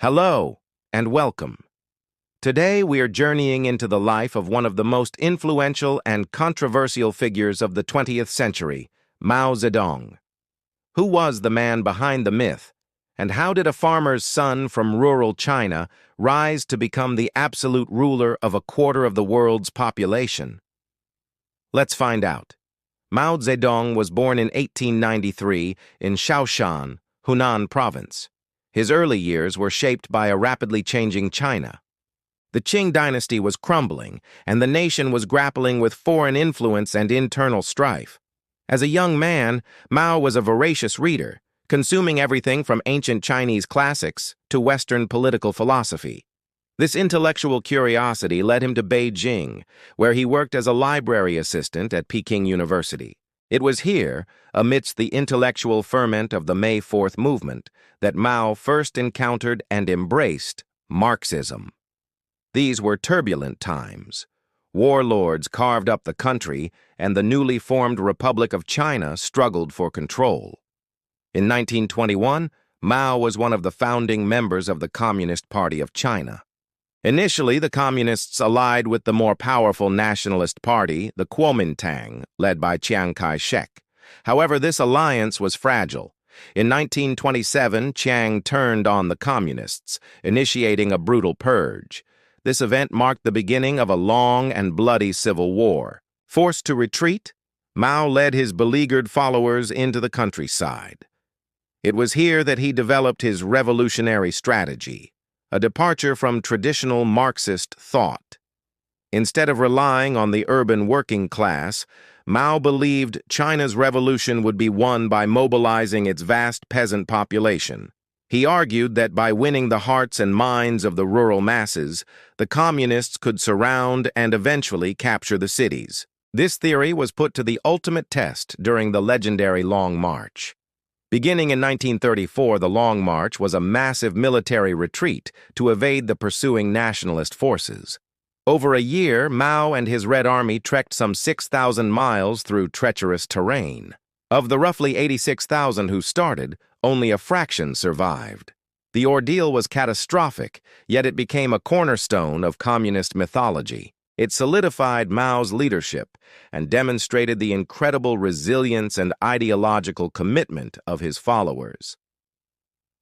Hello, and welcome. Today we are journeying into the life of one of the most influential and controversial figures of the 20th century, Mao Zedong. Who was the man behind the myth, and how did a farmer's son from rural China rise to become the absolute ruler of a quarter of the world's population? Let's find out. Mao Zedong was born in 1893 in Shaoshan, Hunan Province. His early years were shaped by a rapidly changing China. The Qing dynasty was crumbling, and the nation was grappling with foreign influence and internal strife. As a young man, Mao was a voracious reader, consuming everything from ancient Chinese classics to Western political philosophy. This intellectual curiosity led him to Beijing, where he worked as a library assistant at Peking University. It was here, amidst the intellectual ferment of the May 4th movement, that Mao first encountered and embraced Marxism. These were turbulent times. Warlords carved up the country, and the newly formed Republic of China struggled for control. In 1921, Mao was one of the founding members of the Communist Party of China. Initially, the Communists allied with the more powerful Nationalist Party, the Kuomintang, led by Chiang Kai-shek. However, this alliance was fragile. In 1927, Chiang turned on the Communists, initiating a brutal purge. This event marked the beginning of a long and bloody civil war. Forced to retreat, Mao led his beleaguered followers into the countryside. It was here that he developed his revolutionary strategy, a departure from traditional Marxist thought. Instead of relying on the urban working class, Mao believed China's revolution would be won by mobilizing its vast peasant population. He argued that by winning the hearts and minds of the rural masses, the communists could surround and eventually capture the cities. This theory was put to the ultimate test during the legendary Long March. Beginning in 1934, the Long March was a massive military retreat to evade the pursuing nationalist forces. Over a year, Mao and his Red Army trekked some 6,000 miles through treacherous terrain. Of the roughly 86,000 who started, only a fraction survived. The ordeal was catastrophic, yet it became a cornerstone of communist mythology. It solidified Mao's leadership and demonstrated the incredible resilience and ideological commitment of his followers.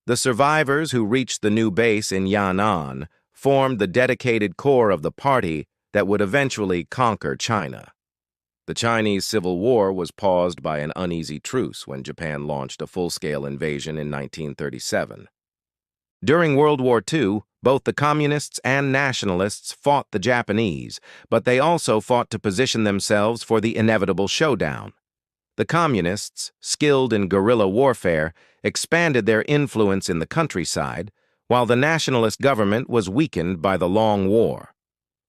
The survivors who reached the new base in Yan'an formed the dedicated core of the party that would eventually conquer China. The Chinese Civil War was paused by an uneasy truce when Japan launched a full-scale invasion in 1937. During World War II, both the Communists and Nationalists fought the Japanese, but they also fought to position themselves for the inevitable showdown. The Communists, skilled in guerrilla warfare, expanded their influence in the countryside, while the nationalist government was weakened by the Long War.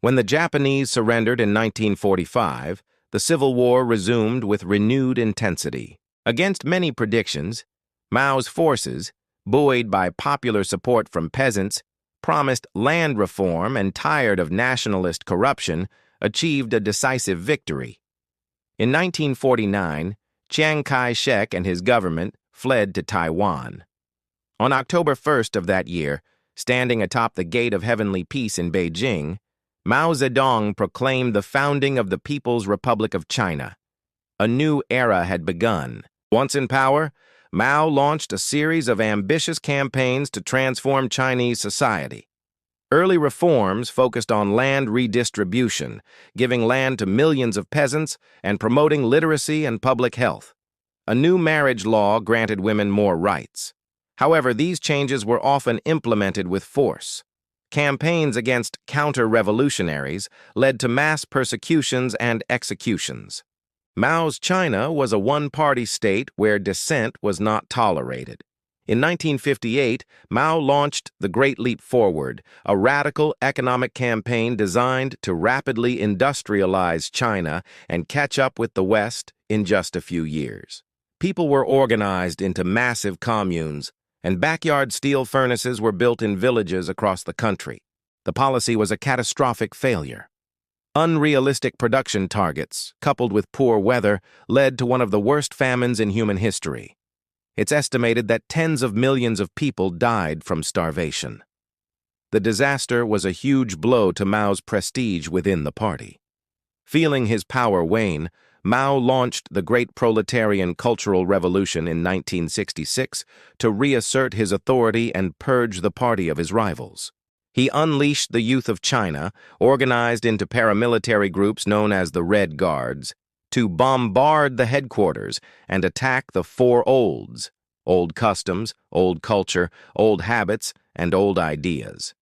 When the Japanese surrendered in 1945, the Civil War resumed with renewed intensity. Against many predictions, Mao's forces, buoyed by popular support from peasants, promised land reform and tired of nationalist corruption, achieved a decisive victory. In 1949, Chiang Kai-shek and his government fled to Taiwan. On October 1st of that year, standing atop the Gate of Heavenly Peace in Beijing, Mao Zedong proclaimed the founding of the People's Republic of China. A new era had begun. Once in power, Mao launched a series of ambitious campaigns to transform Chinese society. Early reforms focused on land redistribution, giving land to millions of peasants and promoting literacy and public health. A new marriage law granted women more rights. However, these changes were often implemented with force. Campaigns against counter-revolutionaries led to mass persecutions and executions. Mao's China was a one-party state where dissent was not tolerated. In 1958, Mao launched the Great Leap Forward, a radical economic campaign designed to rapidly industrialize China and catch up with the West in just a few years. People were organized into massive communes, and backyard steel furnaces were built in villages across the country. The policy was a catastrophic failure. Unrealistic production targets, coupled with poor weather, led to one of the worst famines in human history. It's estimated that tens of millions of people died from starvation. The disaster was a huge blow to Mao's prestige within the party. Feeling his power wane, Mao launched the Great Proletarian Cultural Revolution in 1966 to reassert his authority and purge the party of his rivals. He unleashed the youth of China, organized into paramilitary groups known as the Red Guards, to bombard the headquarters and attack the four olds: old customs, old culture, old habits, and old ideas.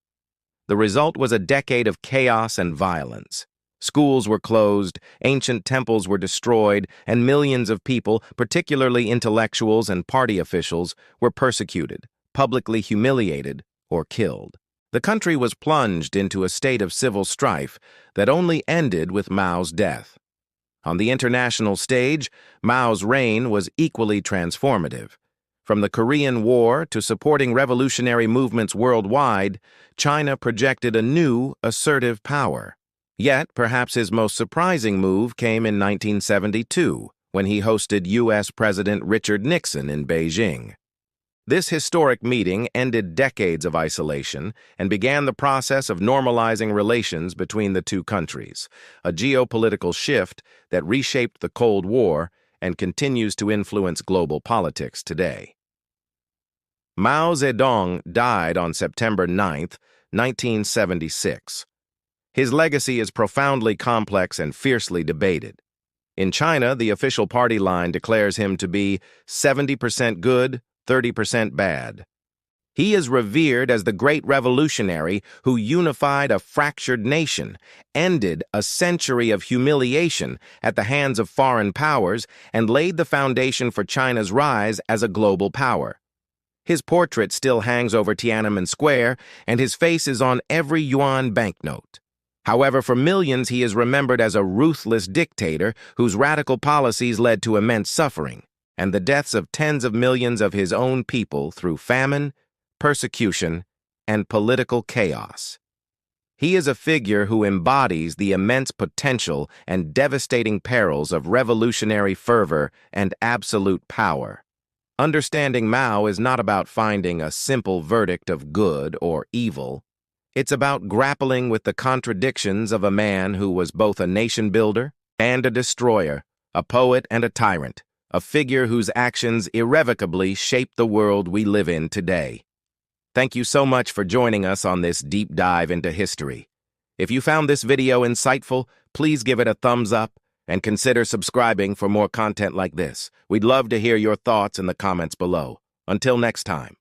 The result was a decade of chaos and violence. Schools were closed, ancient temples were destroyed, and millions of people, particularly intellectuals and party officials, were persecuted, publicly humiliated, or killed. The country was plunged into a state of civil strife that only ended with Mao's death. On the international stage, Mao's reign was equally transformative. From the Korean War to supporting revolutionary movements worldwide, China projected a new, assertive power. Yet, perhaps his most surprising move came in 1972, when he hosted U.S. President Richard Nixon in Beijing. This historic meeting ended decades of isolation and began the process of normalizing relations between the two countries, a geopolitical shift that reshaped the Cold War and continues to influence global politics today. Mao Zedong died on September 9, 1976. His legacy is profoundly complex and fiercely debated. In China, the official party line declares him to be 70% good, 30% bad. He is revered as the great revolutionary who unified a fractured nation, ended a century of humiliation at the hands of foreign powers, and laid the foundation for China's rise as a global power. His portrait still hangs over Tiananmen Square, and his face is on every yuan banknote. However, for millions, he is remembered as a ruthless dictator whose radical policies led to immense suffering and the deaths of tens of millions of his own people through famine, persecution, and political chaos. He is a figure who embodies the immense potential and devastating perils of revolutionary fervor and absolute power. Understanding Mao is not about finding a simple verdict of good or evil. It's about grappling with the contradictions of a man who was both a nation builder and a destroyer, a poet and a tyrant, a figure whose actions irrevocably shaped the world we live in today. Thank you so much for joining us on this deep dive into history. If you found this video insightful, please give it a thumbs up and consider subscribing for more content like this. We'd love to hear your thoughts in the comments below. Until next time.